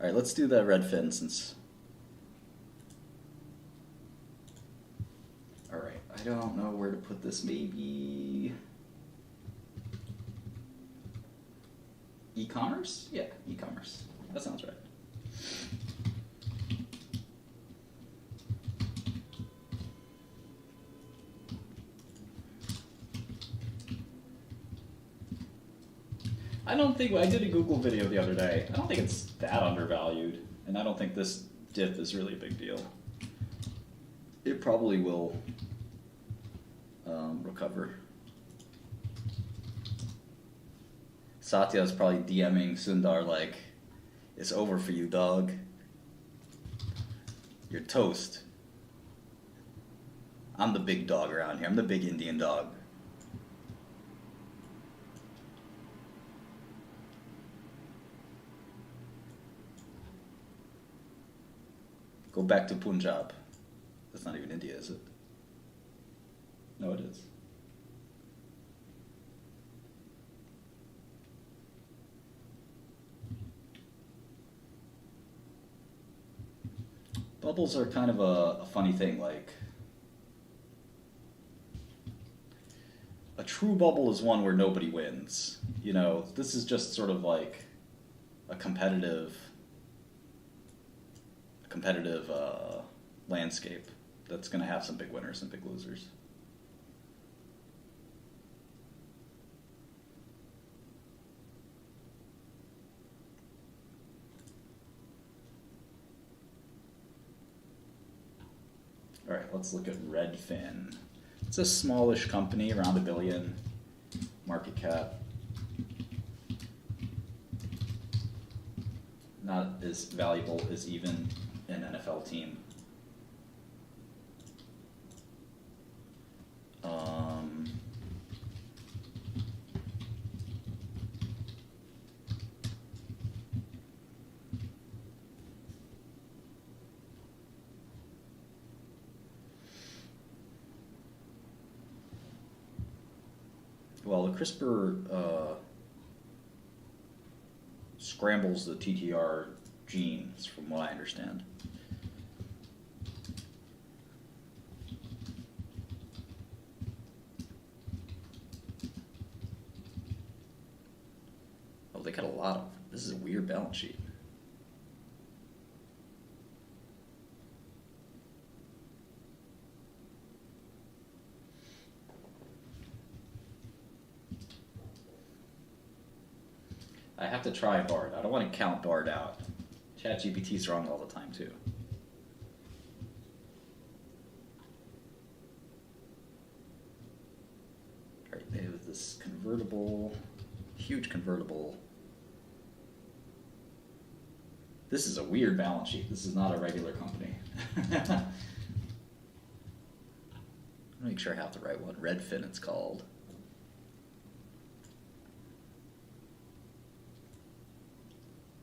All right, let's do the Redfin since. All right, I don't know where to put this. Maybe e-commerce? Yeah, e-commerce. That sounds right. I don't think, I did a Google video the other day. I don't think it's that undervalued, and I don't think this dip is really a big deal. It probably will recover. Satya is probably DMing Sundar like, it's over for you, dog. You're toast. I'm the big dog around here. I'm the big Indian dog. Go back to Punjab. That's not even India, is it? No, it is. Bubbles are kind of a funny thing. Like, a true bubble is one where nobody wins. You know, this is just sort of like a competitive landscape that's going to have some big winners and big losers. All right, let's look at Redfin. It's a smallish company, around $1 billion market cap. Not as valuable as even an NFL team. Well, the CRISPR scrambles the TTR genes, from what I understand. Oh, they got a lot of. This is a weird balance sheet. I have to try Bard. I don't want to count Bard out. ChatGPT's wrong all the time too. All right, they have this convertible, huge convertible. This is a weird balance sheet. This is not a regular company. Make sure I have the right one. Redfin, it's called.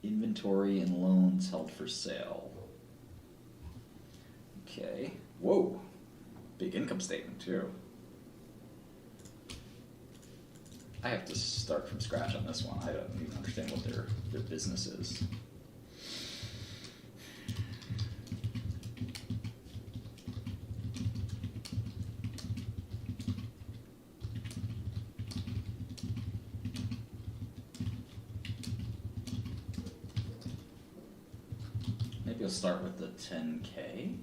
Inventory and loans held for sale. Okay. Whoa. Big income statement, too. I have to start from scratch on this one. I don't even understand what their business is. Maybe I'll start with the 10K.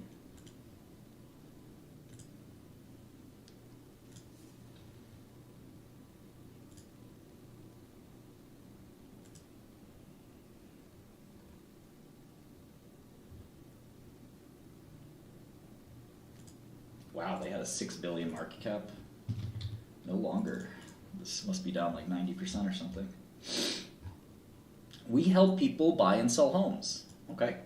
Wow, they had a $6 billion market cap. No longer. This must be down like 90% or something. We help people buy and sell homes. Okay.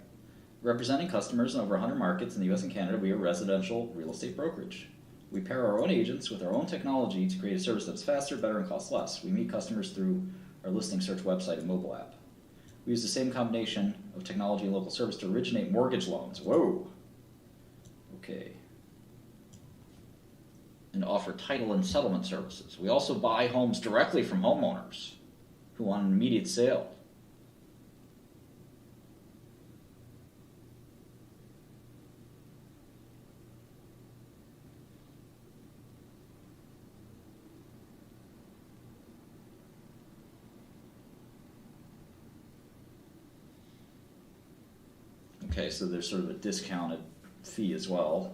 Representing customers in over 100 markets in the US and Canada, we are a residential real estate brokerage. We pair our own agents with our own technology to create a service that's faster, better, and costs less. We meet customers through our listing search website and mobile app. We use the same combination of technology and local service to originate mortgage loans. Whoa. Okay. And offer title and settlement services. We also buy homes directly from homeowners who want an immediate sale. Okay, so there's sort of a discounted fee as well.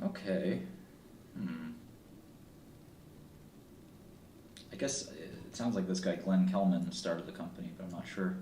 Okay. I guess it sounds like this guy Glenn Kelman started the company, but I'm not sure.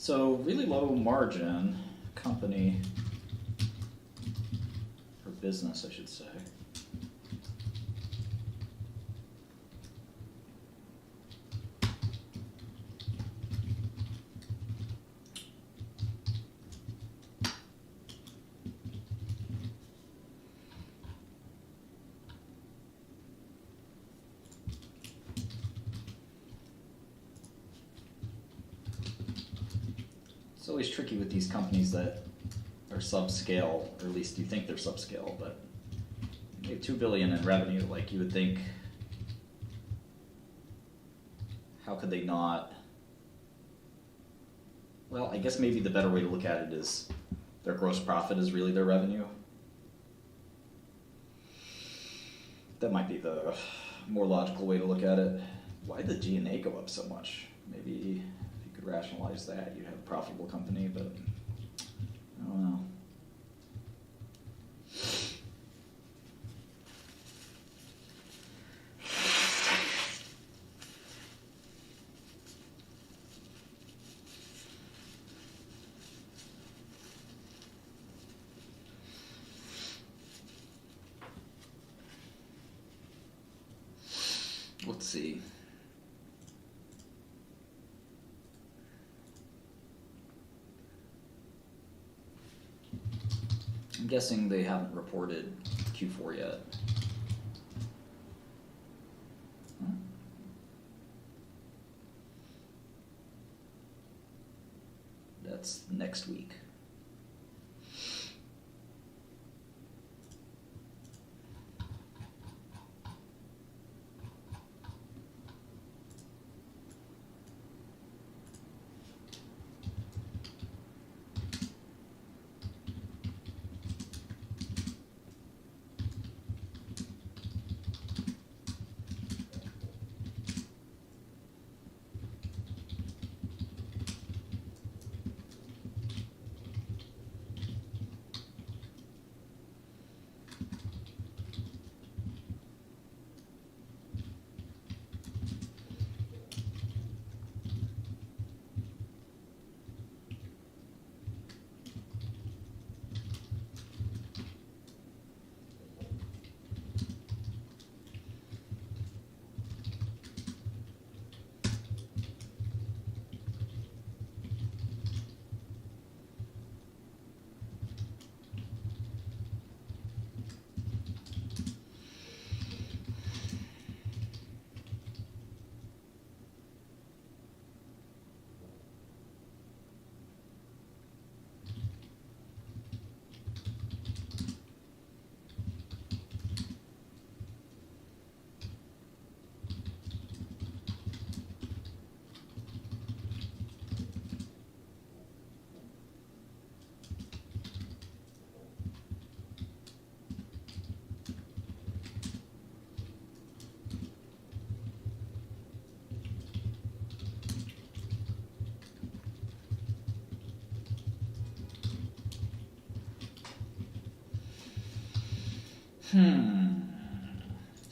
So really low margin company, or business I should say. It's always tricky with these companies that are subscale, or at least you think they're subscale, but they have $2 billion in revenue. Like, you would think, how could they not? Well, I guess maybe the better way to look at it is their gross profit is really their revenue. That might be the more logical way to look at it. Why did the G&A go up so much? Maybe if you could rationalize that, you'd have a profitable company, but I don't know. Let's see. I'm guessing they haven't reported Q4 yet. Huh? That's next week.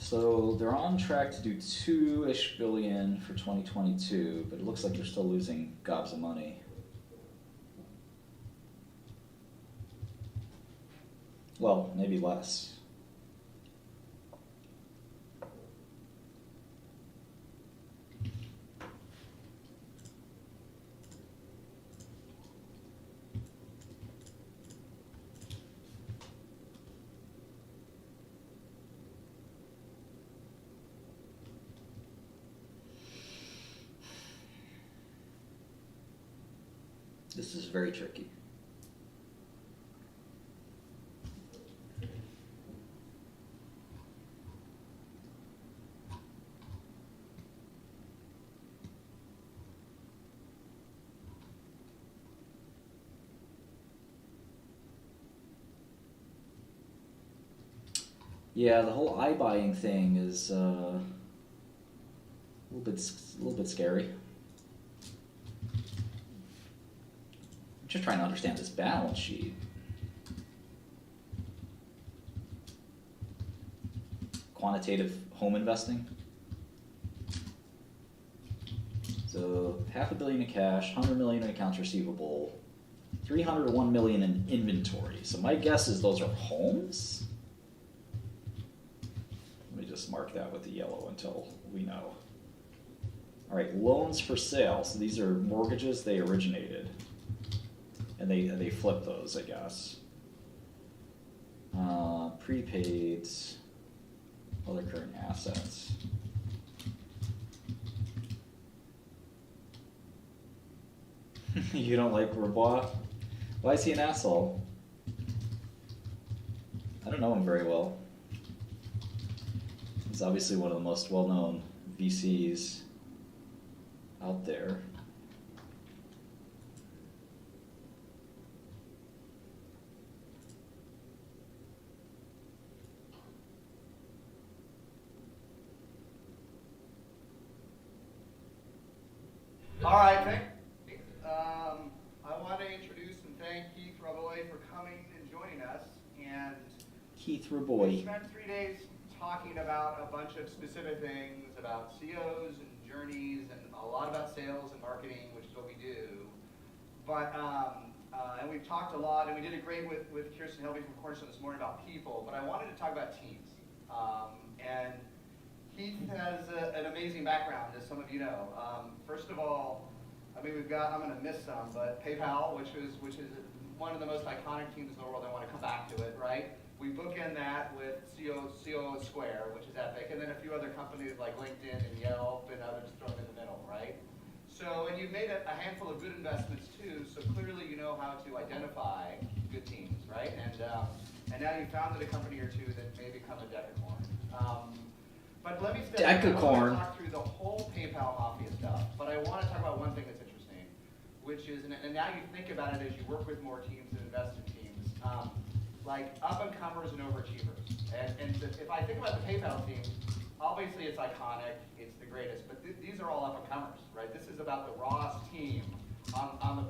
So they're on track to do $2-ish billion for 2022, but it looks like they're still losing gobs of money. Well, maybe less. This is very tricky. Yeah, the whole iBuying thing is a little bit scary. I'm just trying to understand this balance sheet. Quantitative home investing. So $500 million in cash, $100 million in accounts receivable, 300 to 1 million in inventory. So my guess is those are homes. Let me just mark that with the yellow until we know. All right, loans for sale. So these are mortgages they originated, and they flip those, I guess. Prepaids, other current assets. You don't like Rebois? Why is he an asshole? I don't know him very well. He's obviously one of the most well-known VCs out there. All right, I want to introduce and thank Keith Roboy for coming and joining us. And Keith we Roboy. spent 3 days talking about a bunch of specific things about COs and journeys and a lot about sales and marketing, which is what we do. But and we've talked a lot, and we did it great with Kirsten Helby from Cornerstone this morning about people. But I wanted to talk about teams. And Keith has an amazing background, as some of you know. First of all, I mean, we've got, I'm going to miss some, but PayPal, which is one of the most iconic teams in the world. I want to come back to it, right? We bookend that with CO Square, which is epic, and then a few other companies like LinkedIn and Yelp and others thrown in the middle, right? So, and you've made a handful of good investments too, so clearly you know how to identify good teams, right? And now you've founded a company or two that may become a decacorn. But let me step back. I want to talk through the whole PayPal Mafia stuff, but I want to talk about one thing that's interesting, which is, and now you think about it as you work with more teams and invest in teams, like up-and-comers and overachievers. And if I think about the PayPal team, obviously it's iconic, it's the greatest, but these are all up-and-comers, right? This is about the Ross team.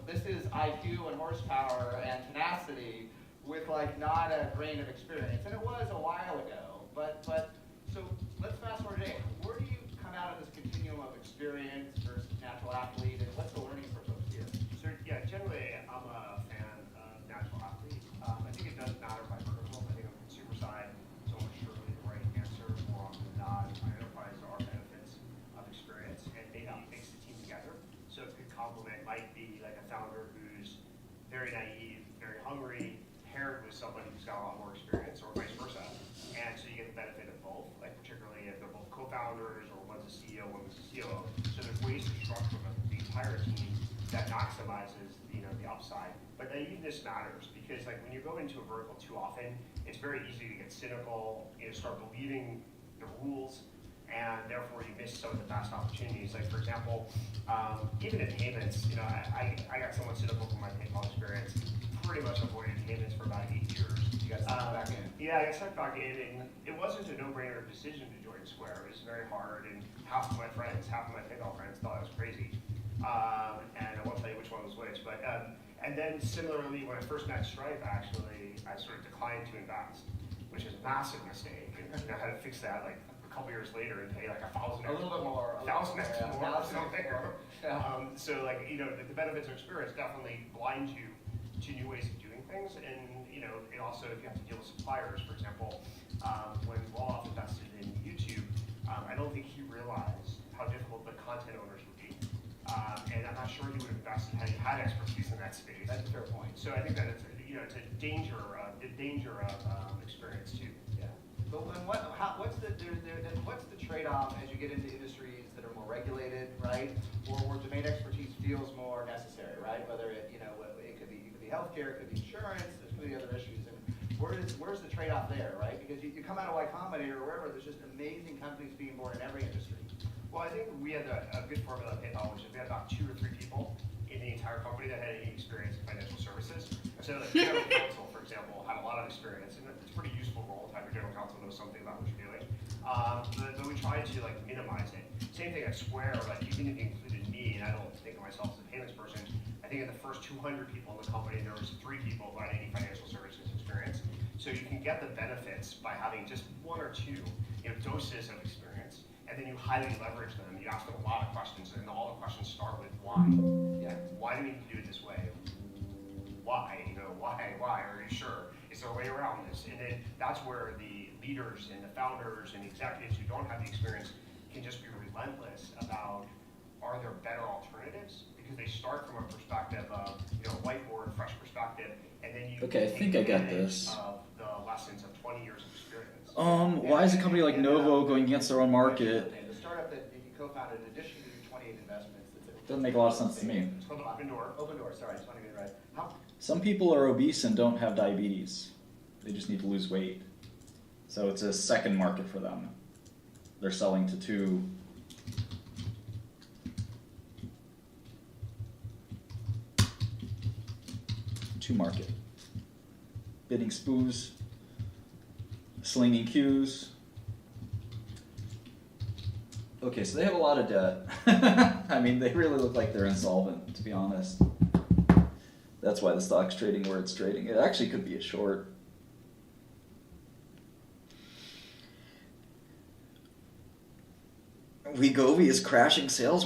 This is IQ and horsepower and tenacity with like not a grain of experience, and it was a while ago, but so let's fast forward today. Where do you come out of this continuum of experience versus natural athlete, and what's the learning for folks here? So yeah, generally I'm a fan of natural athlete. I think it does matter by vertical. I think on the consumer side, it's almost surely the right answer. More often than not, on enterprise there are benefits of experience, and maybe it makes the team together. So a good complement might be like a founder who's very naive, very hungry, paired with somebody who's got a lot more experience, or vice versa. And so you get the benefit of both, like particularly if they're both co-founders or one's a CEO, one's a COO. So there's ways to structure the entire team that maximizes the upside. But naiveness matters because like when you go into a vertical too often, it's very easy to get cynical, start believing the rules, and therefore you miss some of the best opportunities. Like for example, even in payments, I got somewhat cynical from my PayPal experience. Pretty much avoided payments for about 8 years. You got sucked back in. Yeah, I got sucked back in, and it wasn't a no-brainer decision to join Square. It was very hard, and half of my PayPal friends thought I was crazy. And I won't tell you which one was which, but and then similarly, when I first met Stripe, actually, I sort of declined to invest, which is a massive mistake. And I had to fix that like a couple years later and pay like $1,000. A little bit more. $1,000 more or something. Yeah. So like the benefits of experience definitely blind you to new ways of doing things, and and also if you have to deal with suppliers, for example, when Wolof invested in YouTube, I don't think he realized how difficult the content owners would be, and I'm not sure he would have invested had he had expertise in that space. That's a fair point. So I think that it's a danger of experience too. Yeah. But what's the trade-off as you get into industries that are more regulated, right, or where domain expertise feels more necessary, right? Whether it could be healthcare, it could be insurance, there's going to be other issues, and where's the trade-off there, right? Because you come out of Y Combinator or wherever, there's just amazing companies being born in every industry. Well, I think we had a good formula at PayPal, which is we had about 2 or 3 people in the entire company that had any experience in financial services. And so like general counsel, for example, had a lot of experience, and it's a pretty useful role to have your general counsel know something about what you're doing. But we tried to like minimize it. Same thing at Square, like even if you included me, and I don't think of myself as a payments person, I think in the first 200 people in the company, there was 3 people who had any financial services experience. So you can get the benefits by having just 1 or 2 doses of experience. and then you highly leverage them. You ask them a lot of questions, and all the questions start with why. Yeah. Why do we need to do it this way? Why? You know, why? Are you sure? Is there a way around this? And then that's where the leaders and the founders and executives who don't have the experience can just be relentless about, are there better alternatives? Because they start from a perspective of, you know, whiteboard, fresh perspective, and then you Okay, I take think I got advantage this. of the lessons of 20 years of experience. Why is a company like Novo going against their own market? The startup that you co-founded, in addition to your 28 investments, Doesn't make a lot of sense to me. It's called Open Door. Open Door, sorry, I just want to get it right. How, Some people are obese and don't have diabetes. They just need to lose weight. So it's a second market for them. They're selling to two market. Bidding spoos, slinging cues. Okay, so they have a lot of debt. I mean, they really look like they're insolvent, to be honest. That's why the stock's trading where it's trading. It actually could be a short. Wegovy is crashing sales.